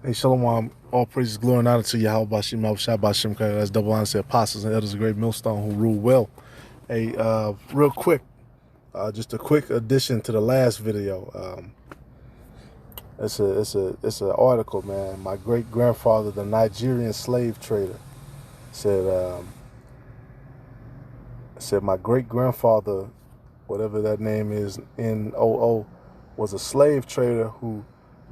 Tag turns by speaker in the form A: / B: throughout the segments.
A: Hey, Shalom, all praises, glory, and honor to Yahweh Bashim, Shabbat Shem, that's double honor to apostles and elders of great millstone who rule well. Hey, real quick, just a quick addition to the last video. It's an article, man. My great grandfather, the Nigerian slave trader, said my great grandfather, whatever that name is, NOO, was a slave trader who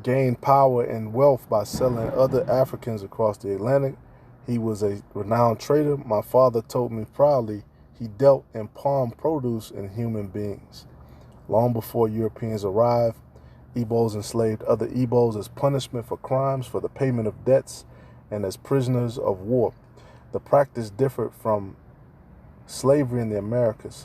A: gained power and wealth by selling other Africans across the Atlantic. He was a renowned trader. My father told me proudly he dealt in palm produce and human beings. Long before Europeans arrived, Igbos enslaved other Igbos as punishment for crimes, for the payment of debts, and as prisoners of war. The practice differed from slavery in the Americas.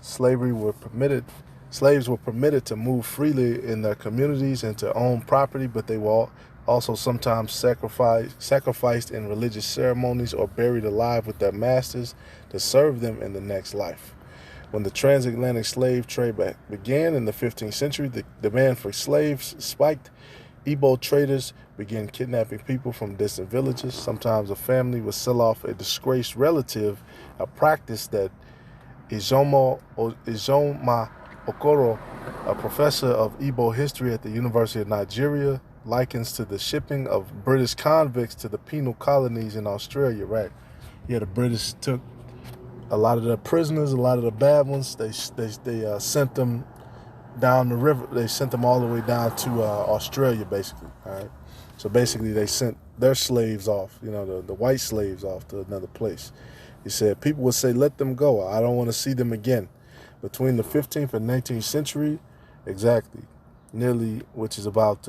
A: Slaves were permitted to move freely in their communities and to own property, but they were also sometimes sacrificed in religious ceremonies or buried alive with their masters to serve them in the next life. When the transatlantic slave trade began in the 15th century, the demand for slaves spiked. Igbo traders began kidnapping people from distant villages. Sometimes a family would sell off a disgraced relative, a practice that Ijoma Okoro, a professor of Igbo history at the University of Nigeria, likens to the shipping of British convicts to the penal colonies in Australia, right? Yeah, the British took a lot of the prisoners, a lot of the bad ones. They sent them down the river. They sent them all the way down to Australia, basically. All right. So basically, they sent their slaves off. You know, the white slaves off to another place. He said people would say, "Let them go. I don't want to see them again." Between the 15th and 19th century, exactly, which is about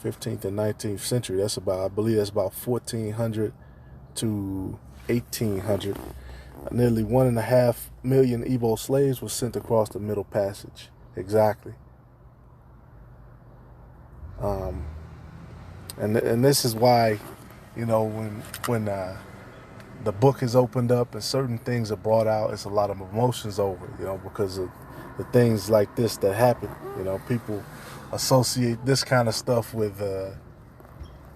A: 15th and 19th century. That's about, I believe, that's about 1400 to 1800. Nearly 1.5 million Igbo slaves were sent across the Middle Passage. Exactly. And this is why, you know, when the book is opened up and certain things are brought out, it's a lot of emotions over it, you know, because of the things like this that happen. You know, people associate this kind of stuff with,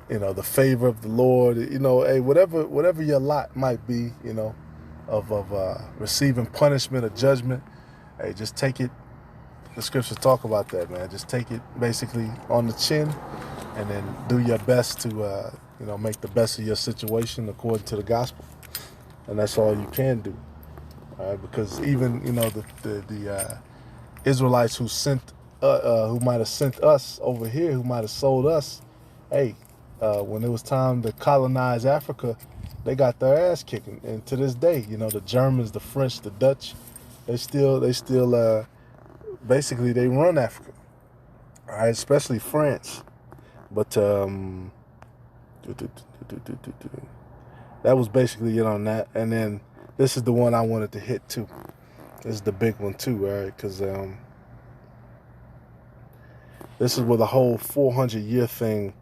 A: you know, the favor of the Lord. You know, hey, whatever your lot might be, you know, of receiving punishment or judgment, hey, just take it. The scriptures talk about that, man. Just take it basically on the chin, and then do your best to, you know, make the best of your situation according to the gospel. And that's all you can do, all right? Because even, you know, the Israelites who might have sent us over here, who might have sold us, hey, when it was time to colonize Africa, they got their ass kicking. And to this day, you know, the Germans, the French, the Dutch, they still basically they run Africa, all right? Especially France. But that was basically it on that. And then this is the one I wanted to hit too. This is the big one too, all right? Because this is where the whole 400-year thing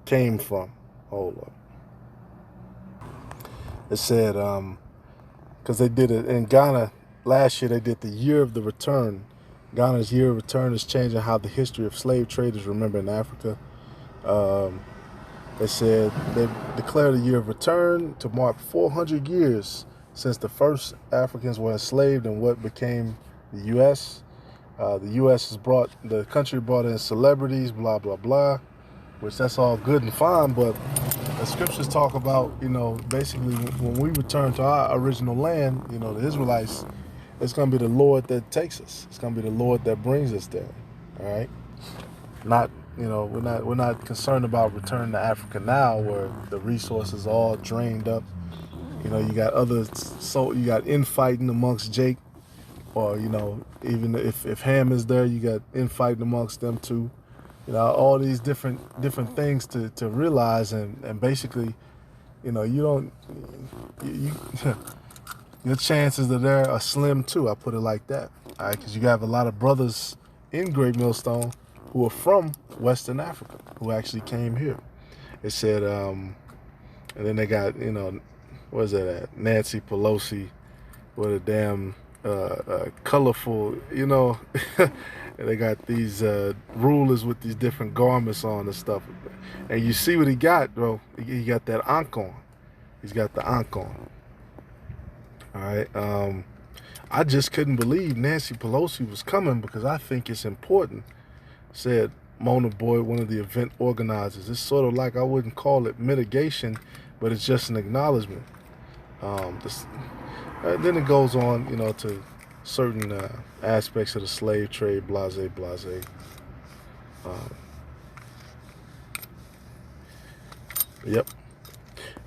A: came from. Hold up. It said, because they did it in Ghana last year, they did the year of the return. Ghana's year of return is changing how the history of slave trade is remembered in Africa. They said they declared a year of return to mark 400 years since the first Africans were enslaved in what became the U.S. The U.S. the country brought in celebrities, blah, blah, blah, which that's all good and fine, but the scriptures talk about, you know, basically when we return to our original land, you know, the Israelites, it's going to be the Lord that takes us. It's going to be the Lord that brings us there, all right? Not, you know, we're not concerned about returning to Africa now, where the resources are all drained up. You know, you got you got infighting amongst Jake, or, you know, even if Ham is there, you got infighting amongst them too. You know, all these different things to realize, and basically, you know, you your chances are there are slim too. I put it like that, all right? Because you have a lot of brothers in Great Millstone who are from Western Africa, who actually came here. It said, and then they got, you know, what is that at? Nancy Pelosi with a damn colorful, you know. And they got these rulers with these different garments on and stuff. And you see what he got, bro. He got that ankh on. He's got the ankh on. All right. I just couldn't believe Nancy Pelosi was coming because I think it's important, said Mona Boyd, one of the event organizers. It's sort of like, I wouldn't call it mitigation, but it's just an acknowledgement. Then it goes on, you know, to certain aspects of the slave trade, blase, blase. Yep.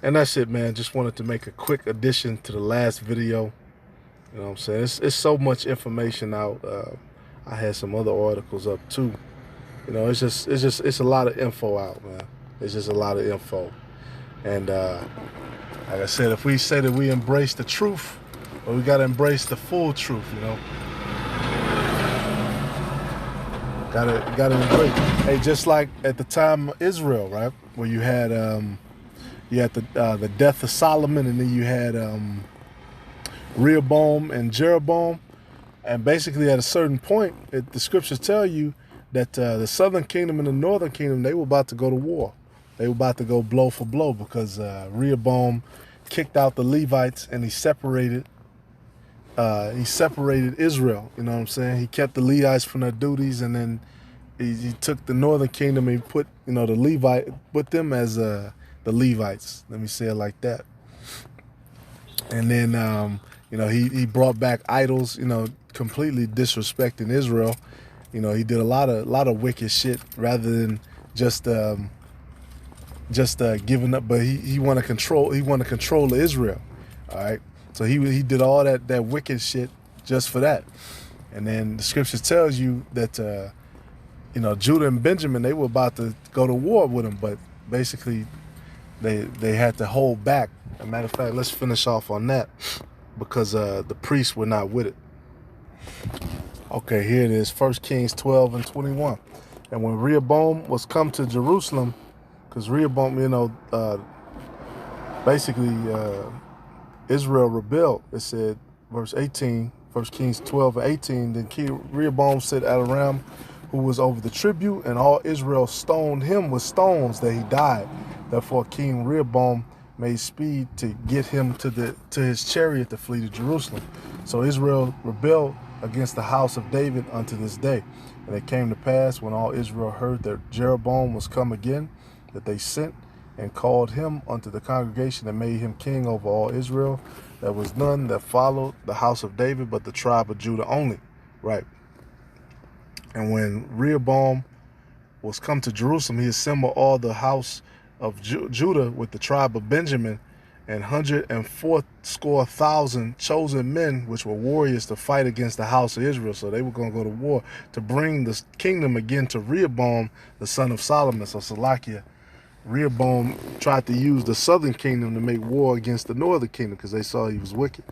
A: And that's it, man. Just wanted to make a quick addition to the last video. You know what I'm saying? It's so much information out. I had some other articles up too. You know, it's a lot of info out, man. It's just a lot of info. And like I said, if we say that we embrace the truth, well, we got to embrace the full truth, you know. Gotta embrace. Hey, just like at the time of Israel, right, where you had the death of Solomon, and then you had Rehoboam and Jeroboam, and basically at a certain point, the scriptures tell you that the southern kingdom and the northern kingdom, they were about to go to war. They were about to go blow for blow because Rehoboam kicked out the Levites and he separated Israel. You know what I'm saying? He kept the Levites from their duties, and then he took the northern kingdom and put, you know, put them as the Levites. Let me say it like that. And then you know, he brought back idols, you know, completely disrespecting Israel. You know, he did a lot of wicked shit rather than just giving up. But he wanted control. He wanted control of Israel. All right. So he did all that wicked shit just for that. And then the scriptures tells you that you know, Judah and Benjamin, they were about to go to war with him, but basically they had to hold back. As a matter of fact, let's finish off on that because the priests were not with it. Okay, here it is, 1 Kings 12 and 21. And when Rehoboam was come to Jerusalem, because Rehoboam, you know, basically Israel rebelled. It said, verse 18, 1 Kings 12 and 18, then King Rehoboam said Adoram, who was over the tribute, and all Israel stoned him with stones that he died. Therefore King Rehoboam made speed to get him to his chariot to flee to Jerusalem. So Israel rebelled against the house of David unto this day. And it came to pass, when all Israel heard that Jeroboam was come again, that they sent and called him unto the congregation and made him king over all Israel. There was none that followed the house of David, but the tribe of Judah only. Right. And when Rehoboam was come to Jerusalem, he assembled all the house of Judah with the tribe of Benjamin, and 140,000 chosen men, which were warriors to fight against the house of Israel. So they were going to go to war to bring the kingdom again to Rehoboam, the son of Solomon. So Salakia, Rehoboam tried to use the southern kingdom to make war against the northern kingdom because they saw he was wicked.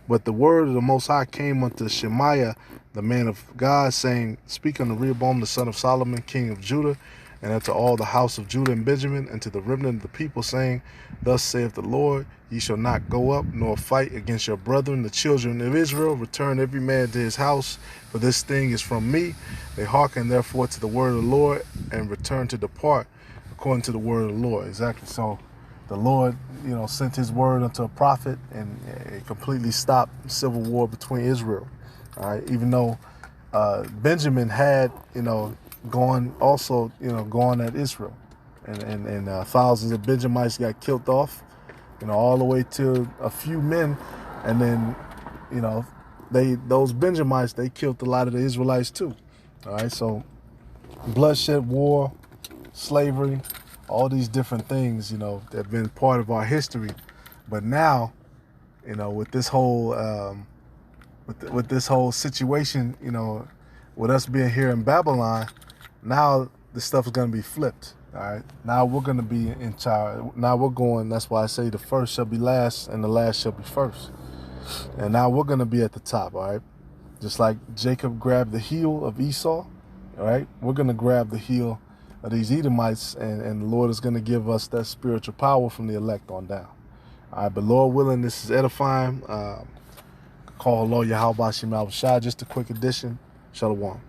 A: But the word of the Most High came unto Shemaiah, the man of God, saying, Speak unto Rehoboam, the son of Solomon, king of Judah, and unto all the house of Judah and Benjamin, and to the remnant of the people, saying, Thus saith the Lord, ye shall not go up nor fight against your brethren, the children of Israel. Return every man to his house, for this thing is from me. They hearken therefore to the word of the Lord, and return to depart according to the word of the Lord. Exactly. So the Lord, you know, sent his word unto a prophet, and it completely stopped civil war between Israel. All right. Even though Benjamin had, you know, going at Israel, and thousands of Benjamites got killed off, you know, all the way to a few men, and then, you know, those Benjamites, they killed a lot of the Israelites too. All right, so bloodshed, war, slavery, all these different things, you know, that have been part of our history. But now, you know, with this whole with this whole situation, you know, with us being here in Babylon, now the stuff is going to be flipped. All right. Now we're going to be in charge. Now we're going. That's why I say the first shall be last and the last shall be first. And now we're going to be at the top. All right. Just like Jacob grabbed the heel of Esau. All right. We're going to grab the heel of these Edomites, and the Lord is going to give us that spiritual power from the elect on down. All right. But Lord willing, this is edifying. Call Lawyer How About Shema Shah. Just a quick addition. Shalom.